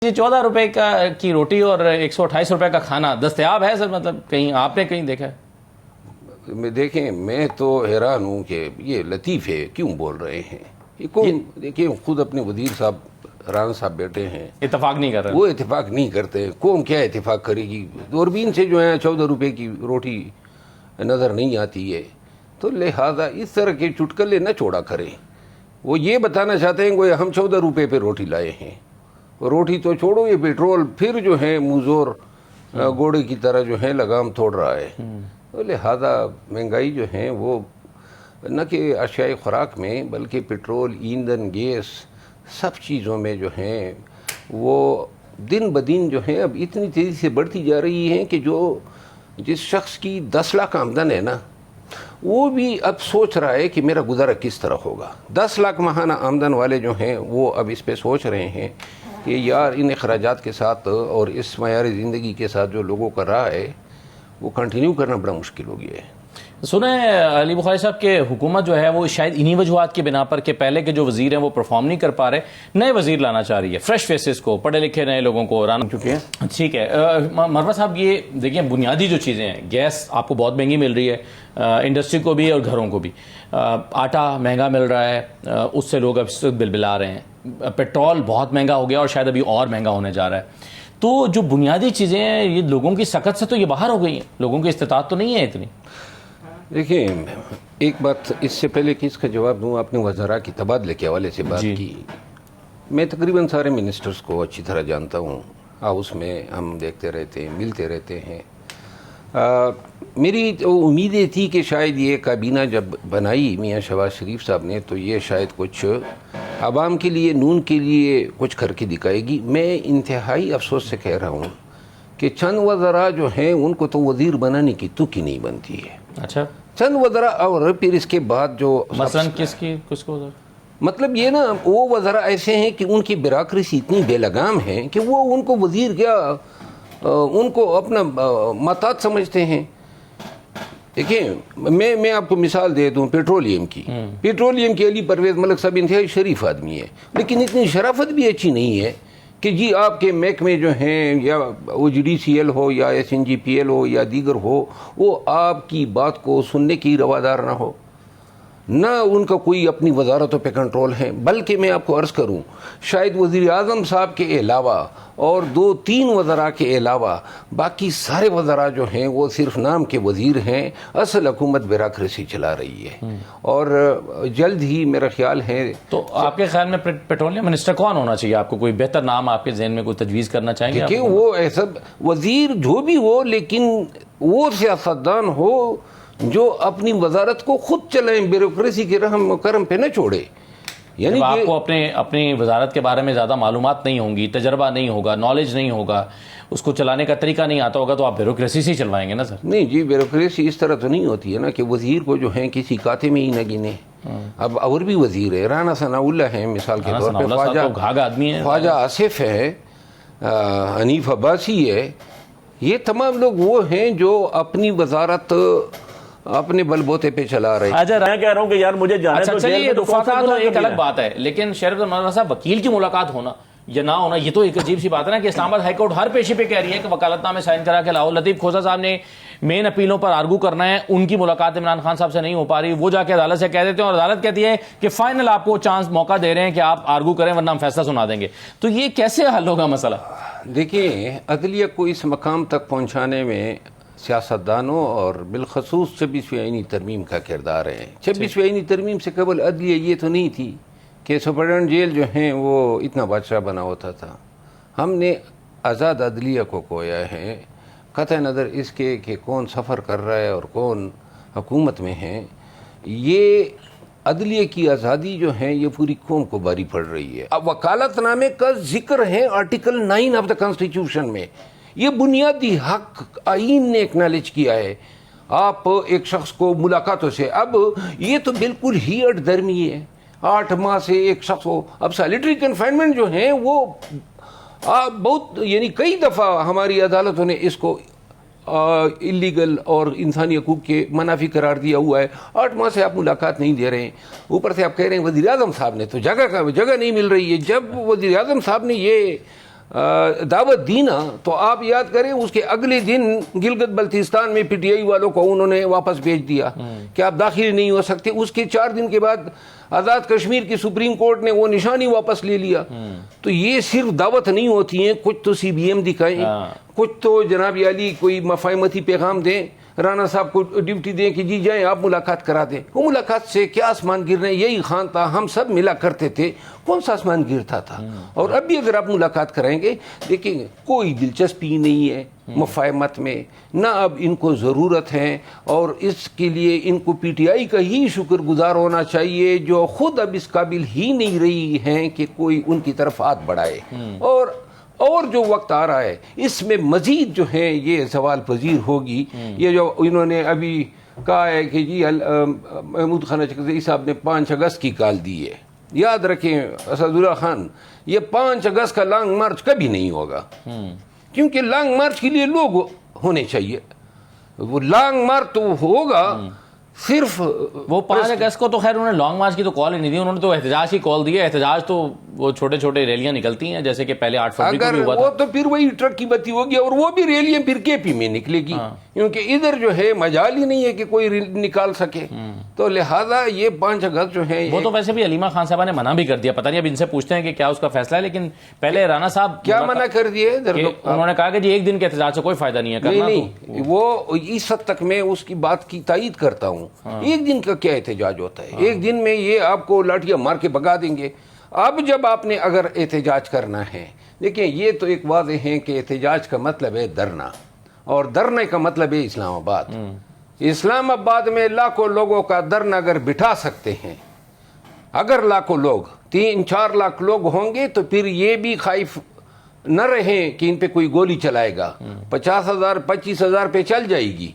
یہ 14 روپے کی روٹی اور 128 روپے کا کھانا دستیاب ہے سر؟ مطلب کہیں آپ نے کہیں دیکھا ہے؟ دیکھیں میں تو حیران ہوں کہ یہ لطیفے کیوں بول رہے ہیں. یہ کون؟ دیکھیں خود اپنے وزیر صاحب رانا صاحب بیٹھے ہیں, اتفاق نہیں کر رہے. وہ اتفاق نہیں کرتے. قوم کیا اتفاق کرے گی؟ دوربین سے جو ہے 14 روپے کی روٹی نظر نہیں آتی ہے. تو لہذا اس طرح کے چٹکلے نہ چھوڑا کریں. وہ یہ بتانا چاہتے ہیں کہ ہم 14 روپے پہ روٹی لائے ہیں. روٹی تو چھوڑو, یہ پیٹرول پھر جو ہے موزور گھوڑے کی طرح جو ہے لگام توڑ رہا ہے. تو لہذا مہنگائی جو ہے وہ نہ کہ اشیاء خوراک میں بلکہ پیٹرول, ایندھن, گیس سب چیزوں میں جو ہیں وہ دن بدن جو ہے اب اتنی تیزی سے بڑھتی جا رہی ہیں کہ جو جس شخص کی 10 لاکھ آمدن ہے نا, وہ بھی اب سوچ رہا ہے کہ میرا گزارا کس طرح ہوگا. 10 لاکھ ماہانہ آمدن والے جو ہیں وہ اب اس پہ سوچ رہے ہیں کہ یار ان اخراجات کے ساتھ اور اس معیار زندگی کے ساتھ جو لوگوں کا رہا ہے وہ کنٹینیو کرنا بڑا مشکل ہو گیا ہے. سنیں علی بخاری صاحب کہ حکومت جو ہے وہ شاید انہی وجوہات کی بنا پر کہ پہلے کے جو وزیر ہیں وہ پرفارم نہیں کر پا رہے, نئے وزیر لانا چاہ رہی ہے, فریش فیسز کو, پڑھے لکھے نئے لوگوں کو ران چکے ہیں. ٹھیک ہے مروہ صاحب, یہ دیکھیں بنیادی جو چیزیں ہیں, گیس آپ کو بہت مہنگی مل رہی ہے, انڈسٹری کو بھی اور گھروں کو بھی. آٹا مہنگا مل رہا ہے, اس سے لوگ اب بلبلا رہے ہیں. پیٹرول بہت مہنگا ہو گیا اور شاید ابھی اور مہنگا ہونے جا رہا ہے. تو جو بنیادی چیزیں ہیں یہ لوگوں کی سکت سے تو یہ باہر ہو گئی ہیں, لوگوں کی استطاعت تو نہیں ہے اتنی. دیکھیں ایک بات اس سے پہلے کہ اس کا جواب دوں, آپ نے وزراء کی تبادلے کے حوالے سے بات کی. میں تقریباً سارے منسٹرز کو اچھی طرح جانتا ہوں, ہاؤس میں ہم دیکھتے رہتے ہیں, ملتے رہتے ہیں. میری امید یہ تھی کہ شاید یہ کابینہ جب بنائی میاں شہباز شریف صاحب نے تو یہ شاید کچھ عوام کے لیے, نون کے لیے کچھ کر کے دکھائے گی. میں انتہائی افسوس سے کہہ رہا ہوں کہ چند وزراء جو ہیں ان کو تو وزیر بنانے کی تکی نہیں بنتی ہے. اچھا, چند وزراء, اور پھر اس کے بعد جو مثلاً کس کو مطلب یہ نا, وہ وزراء ایسے ہیں کہ ان کی بیوروکریسی اتنی بے لگام ہے کہ وہ ان کو وزیر کیا, ان کو اپنا محتاط سمجھتے ہیں. دیکھیں میں آپ کو مثال دے دوں پیٹرولیم کی علی پرویز ملک صاحب انتہائی شریف آدمی ہے, لیکن اتنی شرافت بھی اچھی نہیں ہے کہ جی آپ کے محکمے جو ہیں یا وہ GDCL ہو یا SNGPL ہو یا دیگر ہو, وہ آپ کی بات کو سننے کی روادار نہ ہو, نہ ان کا کوئی اپنی وزارتوں پہ کنٹرول ہے. بلکہ میں آپ کو عرض کروں شاید وزیر اعظم صاحب کے علاوہ اور 2-3 وزراء کے علاوہ باقی سارے وزراء جو ہیں وہ صرف نام کے وزیر ہیں. اصل حکومت بیوروکریسی چلا رہی ہے اور جلد ہی میرا خیال ہے. تو آپ کے خیال میں پیٹرولیم منسٹر کون ہونا چاہیے آپ کو؟ کوئی بہتر نام آپ کے ذہن میں کوئی تجویز کرنا چاہیں گے؟ کہ وہ ایسا وزیر جو بھی ہو, لیکن وہ سیاستدان ہو جو اپنی وزارت کو خود چلائیں, بیوروکریسی کے رحم کرم پہ نہ چھوڑے. یعنی آپ کو اپنی وزارت کے بارے میں زیادہ معلومات نہیں ہوں گی, تجربہ نہیں ہوگا, نالج نہیں ہوگا, اس کو چلانے کا طریقہ نہیں آتا ہوگا, تو آپ بیوروکریسی سے چلوائیں گے نا سر؟ نہیں جی, بیوروکریسی اس طرح تو نہیں ہوتی ہے نا کہ وزیر کو جو ہے کسی کاتے میں ہی نہ گنے. اب اور بھی وزیر ہے, رانا ثناء اللہ ہیں مثال کے طور پہ, خواجہ آصف ہے, حنیف عباسی ہے. یہ تمام لوگ وہ ہیں جو اپنی وزارت اپنے بل بوتے پہ چلا رہے ہیں. اچھا میں کہہ رہا ہوں کہ یار مجھے جانے تو جیل میں, رفقا تو ایک الگ بات ہے, لیکن شریف مولانا صاحب وکیل کی ملاقات ہونا یا نہ ہونا یہ تو ایک عجیب سی بات ہے نا, کہ اسلام آباد ہائی کورٹ ہر پیشے پہ کہہ رہی ہے کہ وکالت نامے سائن کرا کے لاؤ. لطیف کھوسہ صاحب نے مین اپیلوں پر آرگو کرنا ہے, ان کی ملاقات عمران خان صاحب سے نہیں ہو پا رہی, وہ جا کے عدالت سے کہہ دیتے ہیں اور عدالت کہتی ہے کہ فائنل آپ کو چانس موقع دے رہے ہیں کہ آپ آرگو کریں ورنہ ہم فیصلہ سنا دیں گے. تو یہ کیسے حل ہوگا مسئلہ؟ دیکھیں عدلیہ کو اس مقام تک پہنچانے میں سیاستدانوں اور بالخصوص 26ویں آئینی ترمیم کا کردار ہے. 26ویں آئینی ترمیم سے قبل عدلیہ یہ تو نہیں تھی کہ سپرڈنٹ جیل جو ہیں وہ اتنا بادشاہ بنا ہوتا تھا. ہم نے آزاد عدلیہ کو کھویا ہے, قطع نظر اس کے کہ کون سفر کر رہا ہے اور کون حکومت میں ہے. یہ عدلیہ کی آزادی جو ہے یہ پوری قوم کو باری پڑ رہی ہے. اب وکالت نامے کا ذکر ہے آرٹیکل 9 آف دا کانسٹیٹیوشن میں. یہ بنیادی حق آئین نے ایکنالج کیا ہے آپ ایک شخص کو ملاقاتوں سے. اب یہ تو بالکل ہی اٹ درمی ہے, 8 ماہ سے ایک شخص ہو. اب سیلیٹری کنفائنمنٹ جو ہیں وہ بہت, یعنی کئی دفعہ ہماری عدالتوں نے اس کو اللیگل اور انسانی حقوق کے منافی قرار دیا ہوا ہے. 8 ماہ سے آپ ملاقات نہیں دے رہے ہیں, اوپر سے آپ کہہ رہے ہیں وزیر اعظم صاحب نے تو جگہ نہیں مل رہی ہے. جب وزیر اعظم صاحب نے یہ دعوت دی نا تو آپ یاد کریں اس کے اگلے دن گلگت بلتستان میں پی ٹی آئی والوں کو انہوں نے واپس بھیج دیا کہ آپ داخل نہیں ہو سکتے. اس کے 4 دن کے بعد آزاد کشمیر کی سپریم کورٹ نے وہ نشانی واپس لے لیا. تو یہ صرف دعوت نہیں ہوتی ہیں, کچھ تو سی بی ایم دکھائیں, کچھ تو جناب علی کوئی مفاہمتی پیغام دیں, رانا صاحب کو ڈیوٹی دیں کہ جی جائیں آپ ملاقات کرا دیں. وہ ملاقات سے کیا آسمان گر رہے ہیں, یہی خان تھا, ہم سب ملا کرتے تھے, کون سا آسمان گرتا تھا. اور اب بھی اگر آپ ملاقات کرائیں گے دیکھیں کوئی دلچسپی نہیں ہے مفاہمت میں, نہ اب ان کو ضرورت ہے, اور اس کے لیے ان کو پی ٹی آئی کا ہی شکر گزار ہونا چاہیے جو خود اب اس قابل ہی نہیں رہی ہیں کہ کوئی ان کی طرف ہاتھ بڑھائے. اور جو وقت آ رہا ہے اس میں مزید جو ہے یہ سوال پذیر ہوگی. یہ جو انہوں نے ابھی کہا ہے کہ جی محمود خان چکردئی صاحب نے 5 اگست کی کال دی ہے, یاد رکھیں اسد اللہ خان, یہ 5 اگست کا لانگ مارچ کبھی نہیں ہوگا, کیونکہ لانگ مارچ کے لیے لوگ ہونے چاہیے. وہ لانگ مارچ تو ہوگا صرف وہ 5 اگست کو تو خیر انہوں نے لانگ مارچ کی تو کال ہی نہیں دی, انہوں نے تو احتجاج کی کال دی ہے. احتجاج تو وہ چھوٹے چھوٹے ریلیاں نکلتی ہیں جیسے کہ پہلے 8 فروری کو بھی ہوا تھا. وہ تو پھر وہی ٹرک کی بتی ہوگی, اور وہ بھی ریلیاں پھر کے پی میں نکلے گی, کیونکہ ادھر جو ہے مجال ہی نہیں ہے کہ کوئی نکال سکے. تو لہذا یہ 5 اگست جو ہے وہ تو ویسے بھی علیمہ خان صاحبہ نے منع بھی کر دیا, پتہ نہیں اب ان سے پوچھتے ہیں کہ کیا اس کا فیصلہ ہے. لیکن پہلے رانا صاحب کیا منع کر دیے, انہوں نے کہا کہ جی 1 دن کے احتجاج سے کوئی فائدہ نہیں ہے کرنا. نہیں, وہ اس حد تک میں اس کی بات کی تائید کرتا ہوں. 1 دن کا کیا احتجاج ہوتا ہے, 1 دن میں یہ آپ کو لاٹھیاں مار کے بگا دیں گے. اب جب آپ نے اگر احتجاج کرنا ہے, دیکھیں یہ تو ایک واضح ہے کہ احتجاج کا مطلب ہے دھرنا, اور دھرنے کا مطلب ہے اسلام آباد. اسلام آباد میں لاکھوں لوگوں کا دھرنا اگر بٹھا سکتے ہیں, اگر لاکھوں لوگ 3-4 لاکھ لوگ ہوں گے تو پھر یہ بھی خائف نہ رہیں کہ ان پہ کوئی گولی چلائے گا. 50,000 25,000 پہ چل جائے گی,